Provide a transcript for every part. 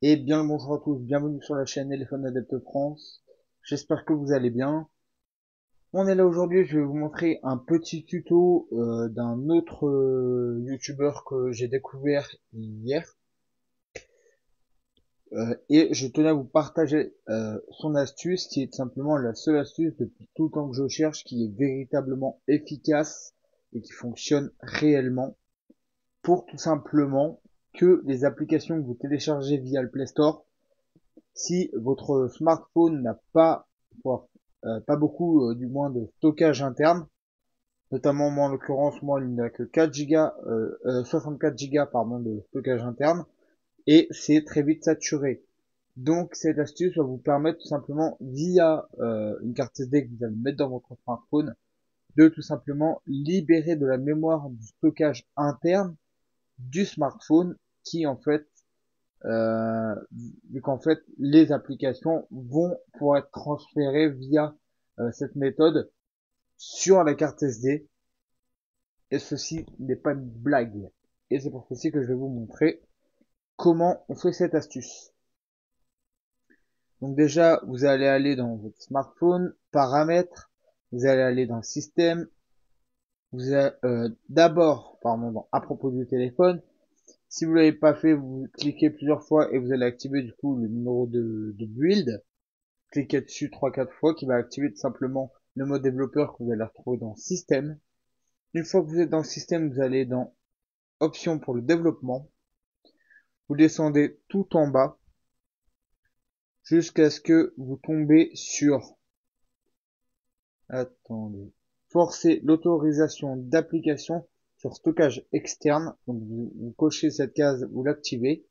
Et bien le bonjour à tous, bienvenue sur la chaîne Téléphone Adepte France. J'espère que vous allez bien. On est là aujourd'hui, je vais vous montrer un petit tuto d'un autre youtubeur que j'ai découvert hier. Et je tenais à vous partager son astuce qui est tout simplement la seule astuce depuis tout le temps que je cherche qui est véritablement efficace et qui fonctionne réellement pour tout simplement que les applications que vous téléchargez via le Play Store, si votre smartphone n'a pas, pas beaucoup, du moins de stockage interne, notamment moi en l'occurrence, moi il n'a que 4 Go, 64 Go pardon, de stockage interne, et c'est très vite saturé. Donc cette astuce va vous permettre tout simplement via une carte SD que vous allez mettre dans votre smartphone de tout simplement libérer de la mémoire du stockage interne du smartphone qui en fait vu qu'en fait les applications vont pouvoir être transférées via cette méthode sur la carte SD et ceci n'est pas une blague et c'est pour ceci que je vais vous montrer comment on fait cette astuce. Donc déjà vous allez aller dans votre smartphone, paramètres, vous allez aller dans système, vous allez d'abord pardon à propos du téléphone. Si vous l'avez pas fait, vous cliquez plusieurs fois et vous allez activer du coup le numéro de build. Cliquez dessus 3-4 fois qui va activer tout simplement le mode développeur que vous allez retrouver dans système. Une fois que vous êtes dans le système, vous allez dans options pour le développement. Vous descendez tout en bas jusqu'à ce que vous tombez sur, attendez, forcer l'autorisation d'application sur stockage externe. Donc vous cochez cette case, vous l'activez.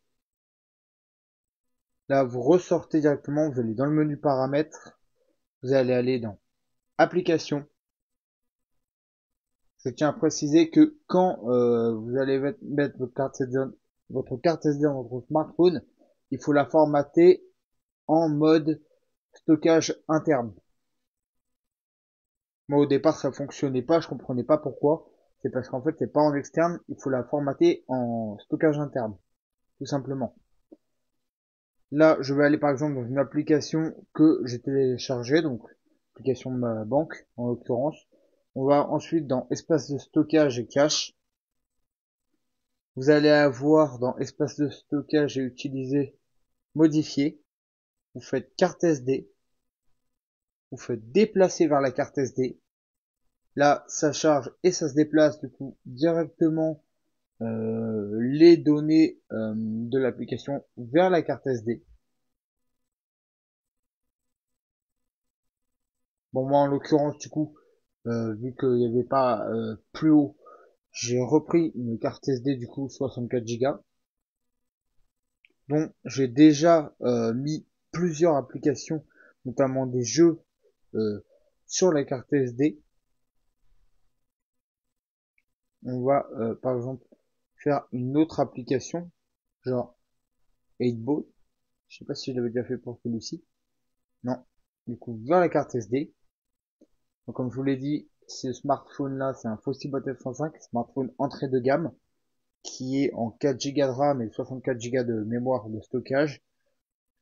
Là, vous ressortez directement, vous allez dans le menu paramètres, vous allez aller dans application. Je tiens à préciser que quand vous allez mettre votre carte SD dans votre smartphone, il faut la formater en mode stockage interne. Moi au départ ça fonctionnait pas, je comprenais pas pourquoi. C'est parce qu'en fait c'est pas en externe, il faut la formater en stockage interne, tout simplement. Là je vais aller par exemple dans une application que j'ai téléchargée, donc application de ma banque en l'occurrence. On va ensuite dans espace de stockage et cache. Vous allez avoir dans espace de stockage et utiliser, modifier. Vous faites carte SD. Vous faites déplacer vers la carte SD. Là, ça charge et ça se déplace du coup directement les données de l'application vers la carte SD. Bon, moi en l'occurrence du coup, vu qu'il n'y avait pas plus haut, j'ai repris une carte SD du coup 64 Go dont j'ai déjà mis plusieurs applications, notamment des jeux euh, sur la carte SD. On va par exemple faire une autre application, genre 8ball. Je sais pas si je l'avais déjà fait pour celui-ci. Non. Du coup, vers la carte SD. Donc, comme je vous l'ai dit, ce smartphone-là, c'est un Fossilbot F105, smartphone entrée de gamme, qui est en 4 Go de RAM et 64 Go de mémoire de stockage.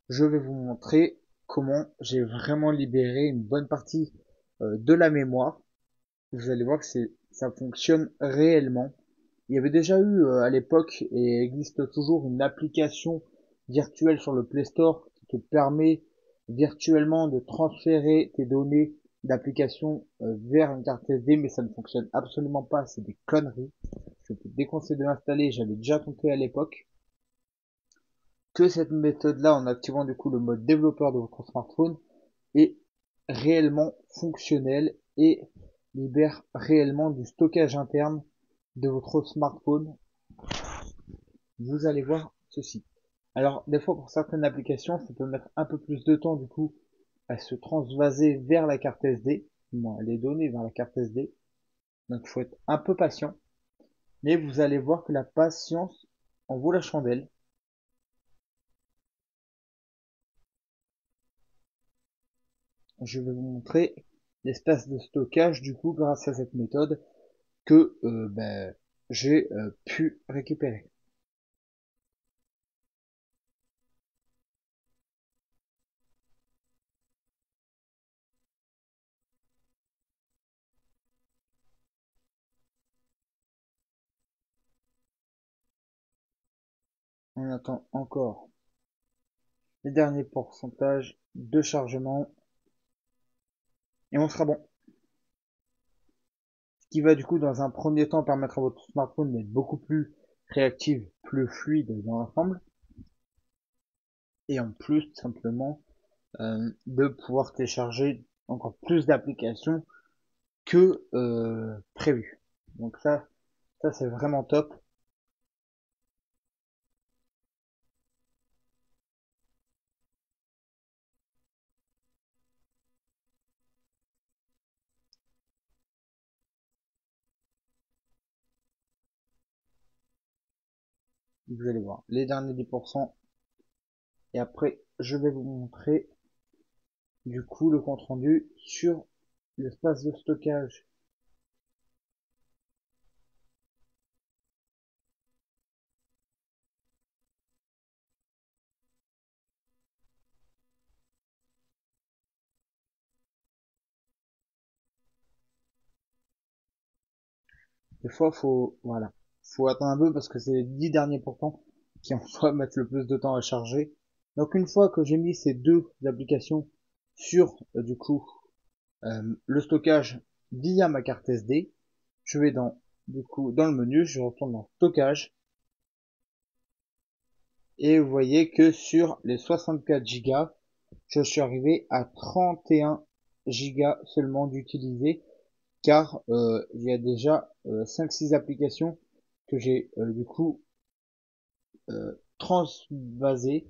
Je vais vous montrer comment j'ai vraiment libéré une bonne partie de la mémoire. Vous allez voir que ça fonctionne réellement. Il y avait déjà eu à l'époque et existe toujours une application virtuelle sur le Play Store qui te permet virtuellement de transférer tes données d'application vers une carte SD, mais ça ne fonctionne absolument pas, c'est des conneries. Je te déconseille de l'installer, j'avais déjà tenté à l'époque. Que cette méthode-là, en activant du coup le mode développeur de votre smartphone, est réellement fonctionnelle et libère réellement du stockage interne de votre smartphone. Vous allez voir ceci. Alors, des fois, pour certaines applications, ça peut mettre un peu plus de temps, du coup, à se transvaser vers la carte SD, du moins les données vers la carte SD. Donc, il faut être un peu patient. Mais vous allez voir que la patience en vaut la chandelle. Je vais vous montrer l'espace de stockage, du coup, grâce à cette méthode que j'ai pu récupérer. On attend encore les derniers pourcentages de chargement et on sera bon. Ce qui va du coup dans un premier temps permettre à votre smartphone d'être beaucoup plus réactif, plus fluide dans l'ensemble et en plus simplement de pouvoir télécharger encore plus d'applications que prévu. Donc ça c'est vraiment top. Vous allez voir les derniers 10% et après je vais vous montrer du coup le compte rendu sur l'espace de stockage. Des fois voilà, faut attendre un peu parce que c'est les 10 derniers pourcents qui en soi mettent le plus de temps à charger. Donc une fois que j'ai mis ces deux applications sur du coup le stockage via ma carte SD, je vais dans le menu, je retourne dans stockage et vous voyez que sur les 64 Go, je suis arrivé à 31 Go seulement d'utiliser car il y a déjà 5-6 applications que j'ai du coup transvasées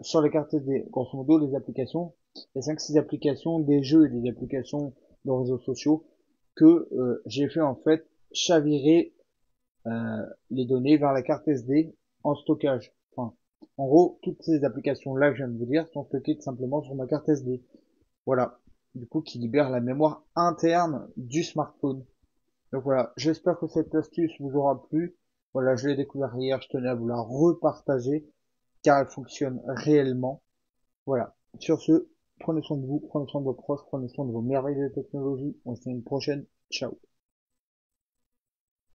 sur les cartes SD. Grosso modo, les applications, les 5-6 applications des jeux et des applications de réseaux sociaux que j'ai fait en fait chavirer les données vers la carte SD en stockage. Enfin, en gros, toutes ces applications-là que je viens de vous dire sont stockées tout simplement sur ma carte SD. Voilà. Du coup, qui libère la mémoire interne du smartphone. Donc voilà, j'espère que cette astuce vous aura plu. Voilà, je l'ai découvert hier, je tenais à vous la repartager, car elle fonctionne réellement. Voilà. Sur ce, prenez soin de vous, prenez soin de vos proches, prenez soin de vos merveilleuses technologies. On se dit à une prochaine. Ciao.